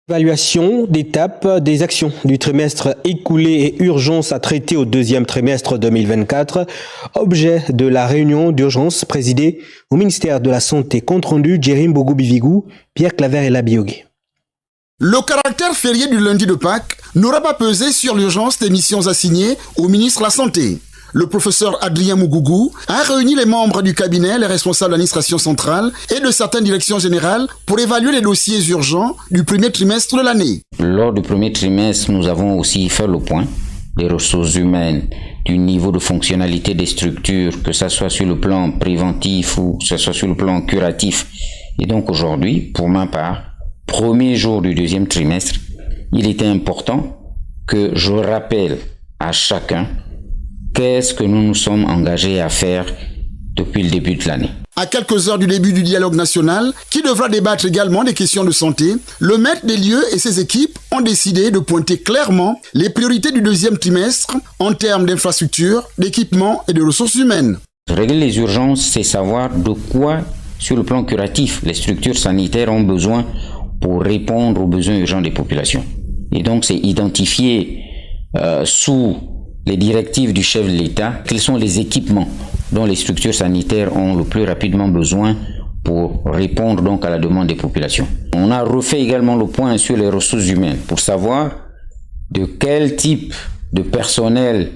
Évaluation d'étape des actions du trimestre écoulé et urgence à traiter au deuxième trimestre 2024. Objet de la réunion d'urgence présidée au ministère de la Santé. Compte rendu Djerim Bougou-Bivigou, Pierre Claver et Labiogué. Le caractère férié du lundi de Pâques n'aura pas pesé sur l'urgence des missions assignées au ministre de la Santé. Le professeur Adrien Mougougou a réuni les membres du cabinet, les responsables de l'administration centrale et de certaines directions générales pour évaluer les dossiers urgents du premier trimestre de l'année. Lors du premier trimestre, nous avons aussi fait le point des ressources humaines, du niveau de fonctionnalité des structures, que ce soit sur le plan préventif ou que ce soit sur le plan curatif. Et donc aujourd'hui, pour ma part, premier jour du deuxième trimestre, il était important que je rappelle à chacun qu'est-ce que nous nous sommes engagés à faire depuis le début de l'année. À quelques heures du début du dialogue national, qui devra débattre également des questions de santé, le maître des lieux et ses équipes ont décidé de pointer clairement les priorités du deuxième trimestre en termes d'infrastructures, d'équipements et de ressources humaines. Régler les urgences, c'est savoir de quoi, sur le plan curatif, les structures sanitaires ont besoin pour répondre aux besoins urgents des populations. Et donc, c'est identifier sous les directives du chef de l'État, quels sont les équipements dont les structures sanitaires ont le plus rapidement besoin pour répondre donc à la demande des populations. On a refait également le point sur les ressources humaines pour savoir de quel type de personnel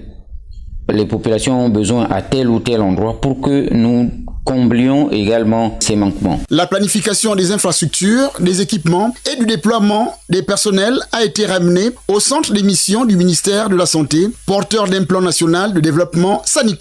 les populations ont besoin à tel ou tel endroit pour que nous comblions également ces manquements. La planification des infrastructures, des équipements et du déploiement des personnels a été ramenée au centre des missions du ministère de la Santé, porteur d'un plan national de développement sanitaire.